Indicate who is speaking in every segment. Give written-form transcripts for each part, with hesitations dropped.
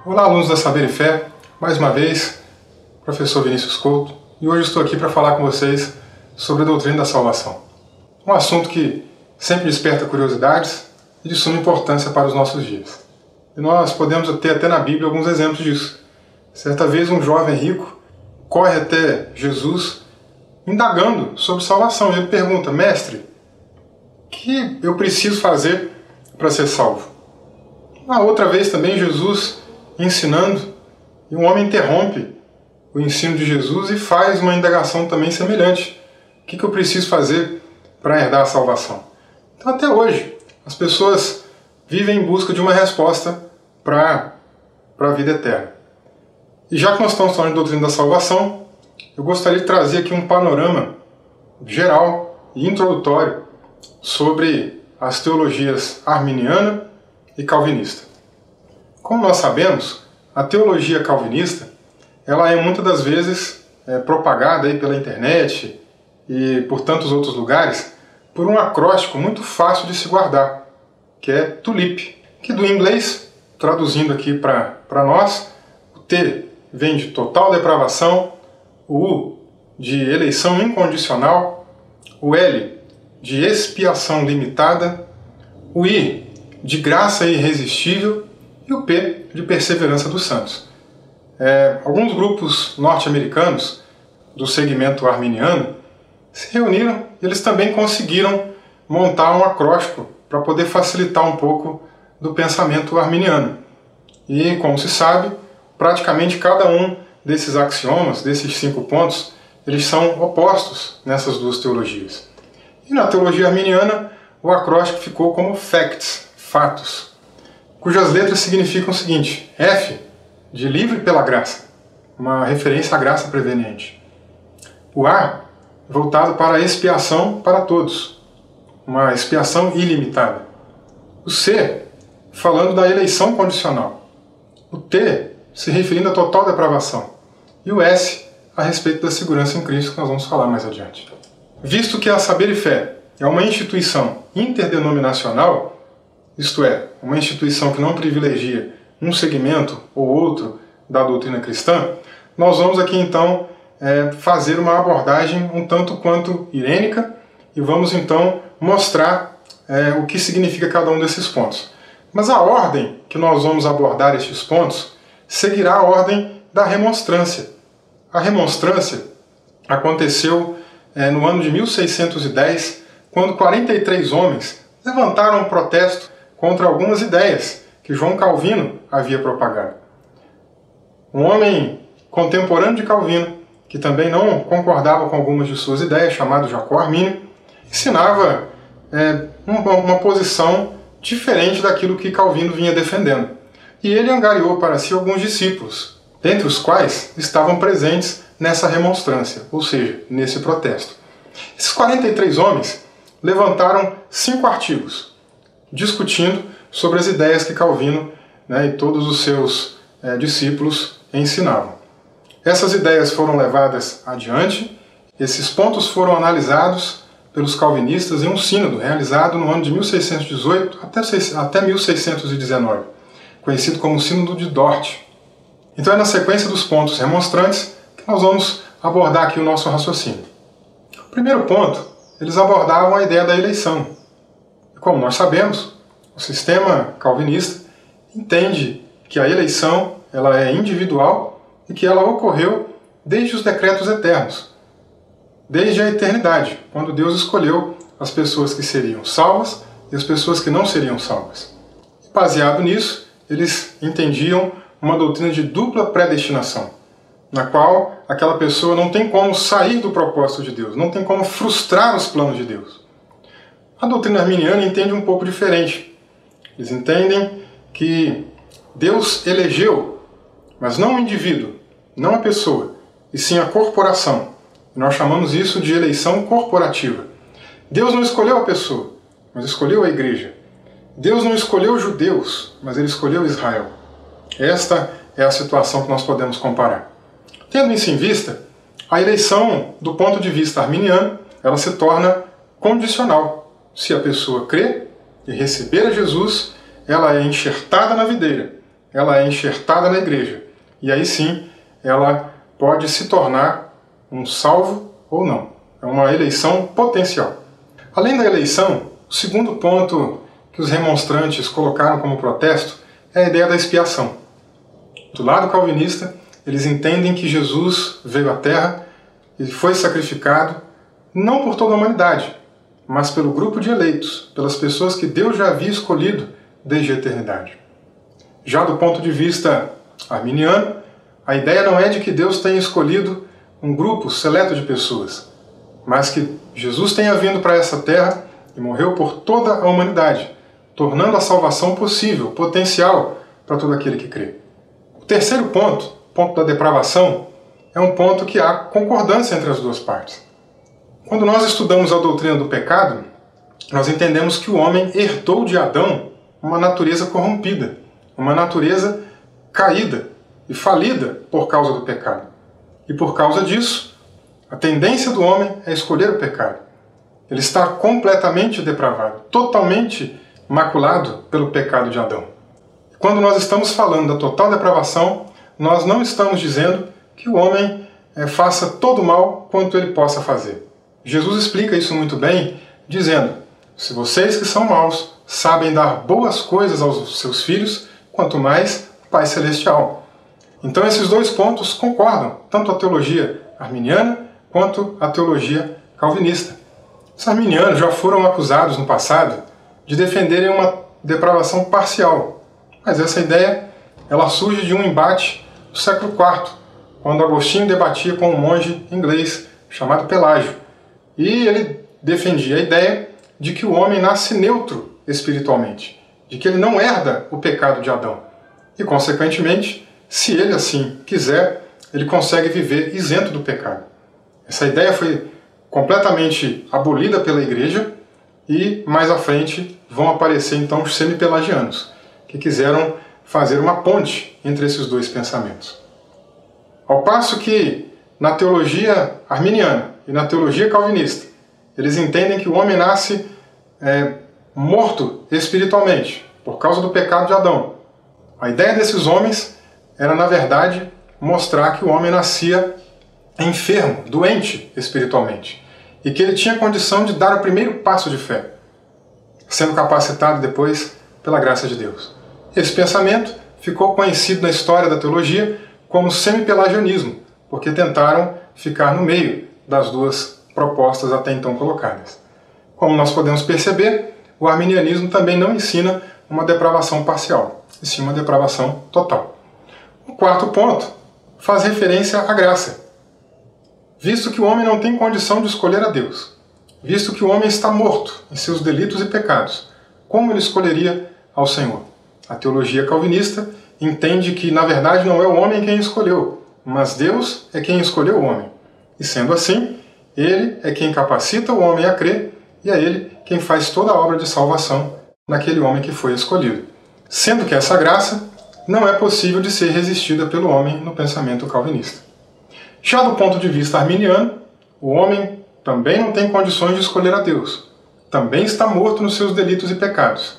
Speaker 1: Olá, alunos da Saber e Fé, mais uma vez, professor Vinícius Couto, e hoje estou aqui para falar com vocês sobre a doutrina da salvação. Um assunto que sempre desperta curiosidades e de suma importância para os nossos dias. E nós podemos ter até na Bíblia alguns exemplos disso. Certa vez um jovem rico corre até Jesus indagando sobre salvação. E ele pergunta: mestre, o que eu preciso fazer para ser salvo? Na outra vez também Jesus ensinando, e um homem interrompe o ensino de Jesus e faz uma indagação também semelhante. O que eu preciso fazer para herdar a salvação? Então até hoje as pessoas vivem em busca de uma resposta para a vida eterna. E já que nós estamos falando de doutrina da salvação, eu gostaria de trazer aqui um panorama geral e introdutório sobre as teologias arminiana e calvinista. Como nós sabemos, a teologia calvinista ela é muitas das vezes propagada aí pela internet e por tantos outros lugares por um acróstico muito fácil de se guardar, que é TULIP, que do inglês, traduzindo aqui para nós, o T vem de total depravação, o U de eleição incondicional, o L de expiação limitada, o I de graça irresistível e o P de perseverança dos santos. Alguns grupos norte-americanos do segmento arminiano se reuniram e eles também conseguiram montar um acróstico para poder facilitar um pouco do pensamento arminiano. E, como se sabe, praticamente cada um desses axiomas, desses 5 pontos, eles são opostos nessas duas teologias. E na teologia arminiana, o acróstico ficou como facts, fatos, cujas letras significam o seguinte: F, de livre pela graça, uma referência à graça preveniente. O A, voltado para a expiação para todos, uma expiação ilimitada. O C, falando da eleição condicional. O T, se referindo à total depravação. E o S, a respeito da segurança em Cristo, que nós vamos falar mais adiante. Visto que a Saber e Fé é uma instituição interdenominacional, isto é, uma instituição que não privilegia um segmento ou outro da doutrina cristã, nós vamos aqui então fazer uma abordagem um tanto quanto irênica e vamos então mostrar o que significa cada um desses pontos. Mas a ordem que nós vamos abordar estes pontos seguirá a ordem da remonstrância. A remonstrância aconteceu no ano de 1610, quando 43 homens levantaram um protesto contra algumas ideias que João Calvino havia propagado. Um homem contemporâneo de Calvino, que também não concordava com algumas de suas ideias, chamado Jacó Armínio, ensinava uma posição diferente daquilo que Calvino vinha defendendo. E ele angariou para si alguns discípulos, dentre os quais estavam presentes nessa remonstrância, ou seja, nesse protesto. Esses 43 homens levantaram 5 artigos, discutindo sobre as ideias que Calvino e todos os seus discípulos ensinavam. Essas ideias foram levadas adiante, esses pontos foram analisados pelos calvinistas em um sínodo realizado no ano de 1618 até 1619, conhecido como Sínodo de Dort. Então é na sequência dos pontos remonstrantes que nós vamos abordar aqui o nosso raciocínio. O primeiro ponto, eles abordavam a ideia da eleição. E como nós sabemos, o sistema calvinista entende que a eleição ela é individual e que ela ocorreu desde os decretos eternos, desde a eternidade, quando Deus escolheu as pessoas que seriam salvas e as pessoas que não seriam salvas. E baseado nisso, eles entendiam uma doutrina de dupla predestinação, na qual aquela pessoa não tem como sair do propósito de Deus, não tem como frustrar os planos de Deus. A doutrina arminiana entende um pouco diferente. Eles entendem que Deus elegeu, mas não o indivíduo, não a pessoa, e sim a corporação. E nós chamamos isso de eleição corporativa. Deus não escolheu a pessoa, mas escolheu a igreja. Deus não escolheu os judeus, mas ele escolheu Israel. Esta é a situação que nós podemos comparar. Tendo isso em vista, a eleição, do ponto de vista arminiano, ela se torna condicional. Se a pessoa crê e receber a Jesus, ela é enxertada na videira, ela é enxertada na igreja. E aí sim, ela pode se tornar um salvo ou não. É uma eleição potencial. Além da eleição, o segundo ponto que os remonstrantes colocaram como protesto é a ideia da expiação. Do lado calvinista, eles entendem que Jesus veio à Terra e foi sacrificado não por toda a humanidade, mas pelo grupo de eleitos, pelas pessoas que Deus já havia escolhido desde a eternidade. Já do ponto de vista arminiano, a ideia não é de que Deus tenha escolhido um grupo seleto de pessoas, mas que Jesus tenha vindo para essa terra e morreu por toda a humanidade, tornando a salvação possível, potencial para todo aquele que crê. O terceiro ponto, o ponto da depravação, é um ponto que há concordância entre as duas partes. Quando nós estudamos a doutrina do pecado, nós entendemos que o homem herdou de Adão uma natureza corrompida, uma natureza caída e falida por causa do pecado. E por causa disso, a tendência do homem é escolher o pecado. Ele está completamente depravado, totalmente maculado pelo pecado de Adão. Quando nós estamos falando da total depravação, nós não estamos dizendo que o homem faça todo o mal quanto ele possa fazer. Jesus explica isso muito bem, dizendo: se vocês que são maus sabem dar boas coisas aos seus filhos, quanto mais o Pai Celestial. Então esses dois pontos concordam, tanto a teologia arminiana quanto a teologia calvinista. Os arminianos já foram acusados no passado de defenderem uma depravação parcial, mas essa ideia ela surge de um embate do século IV, quando Agostinho debatia com um monge inglês chamado Pelágio. E ele defendia a ideia de que o homem nasce neutro espiritualmente, de que ele não herda o pecado de Adão. E, consequentemente, se ele assim quiser, ele consegue viver isento do pecado. Essa ideia foi completamente abolida pela Igreja e, mais à frente, vão aparecer então os semipelagianos, que quiseram fazer uma ponte entre esses dois pensamentos. Ao passo que, na teologia arminiana e na teologia calvinista, eles entendem que o homem nasce morto espiritualmente, por causa do pecado de Adão. A ideia desses homens era, na verdade, mostrar que o homem nascia enfermo, doente espiritualmente, e que ele tinha condição de dar o primeiro passo de fé, sendo capacitado depois pela graça de Deus. Esse pensamento ficou conhecido na história da teologia como semipelagianismo, porque tentaram ficar no meio das duas propostas até então colocadas. Como nós podemos perceber, o arminianismo também não ensina uma depravação parcial, e sim uma depravação total. O quarto ponto faz referência à graça. Visto que o homem não tem condição de escolher a Deus, visto que o homem está morto em seus delitos e pecados, como ele escolheria ao Senhor? A teologia calvinista entende que, na verdade, não é o homem quem escolheu, mas Deus é quem escolheu o homem. E sendo assim, Ele é quem capacita o homem a crer e é Ele quem faz toda a obra de salvação naquele homem que foi escolhido. Sendo que essa graça não é possível de ser resistida pelo homem no pensamento calvinista. Já do ponto de vista arminiano, o homem também não tem condições de escolher a Deus. Também está morto nos seus delitos e pecados.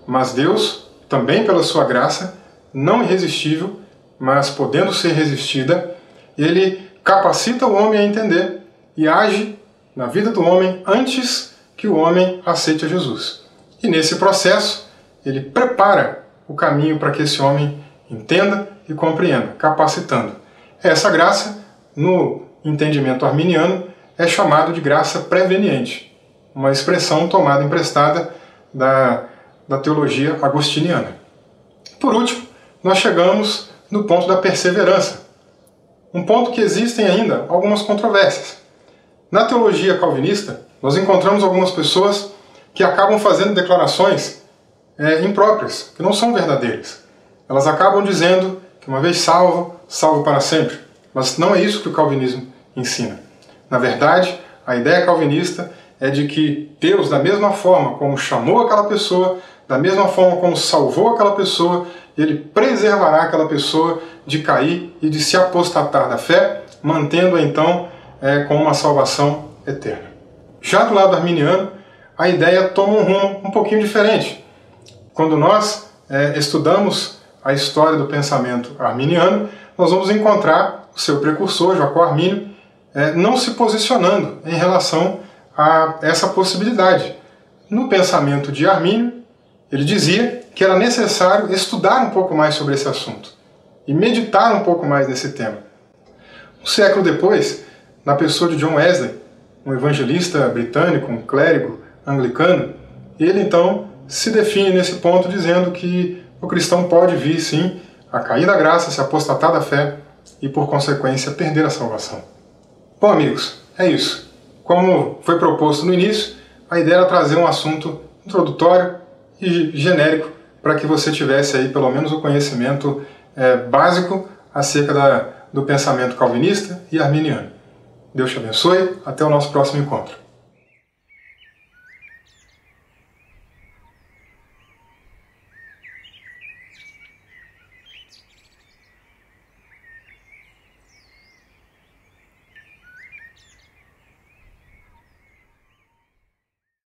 Speaker 1: Mas Deus, também pela sua graça, não irresistível, mas podendo ser resistida, Ele capacita o homem a entender e age na vida do homem antes que o homem aceite a Jesus. E nesse processo, Ele prepara o caminho para que esse homem entenda e compreenda, capacitando. Essa graça, no entendimento arminiano, é chamado de graça preveniente, uma expressão tomada emprestada da teologia agostiniana. Por último, nós chegamos no ponto da perseverança, um ponto que existem ainda algumas controvérsias. Na teologia calvinista, nós encontramos algumas pessoas que acabam fazendo declarações impróprias, que não são verdadeiras. Elas acabam dizendo que uma vez salvo, salvo para sempre. Mas não é isso que o calvinismo ensina. Na verdade, a ideia calvinista é de que Deus, da mesma forma como chamou aquela pessoa, da mesma forma como salvou aquela pessoa, Ele preservará aquela pessoa de cair e de se apostatar da fé, mantendo-a então com uma salvação eterna. Já do lado arminiano, a ideia toma um rumo um pouquinho diferente. Quando nós estudamos a história do pensamento arminiano, nós vamos encontrar o seu precursor, Jacó Armínio, não se posicionando em relação a essa possibilidade. No pensamento de Armínio, ele dizia que era necessário estudar um pouco mais sobre esse assunto e meditar um pouco mais nesse tema. Um século depois, na pessoa de John Wesley, um evangelista britânico, um clérigo anglicano, ele então se define nesse ponto dizendo que o cristão pode vir sim a cair da graça, se apostatar da fé e por consequência perder a salvação. Bom amigos, é isso. Como foi proposto no início, a ideia era trazer um assunto introdutório e genérico para que você tivesse aí pelo menos o conhecimento básico acerca do pensamento calvinista e arminiano. Deus te abençoe, até o nosso próximo encontro.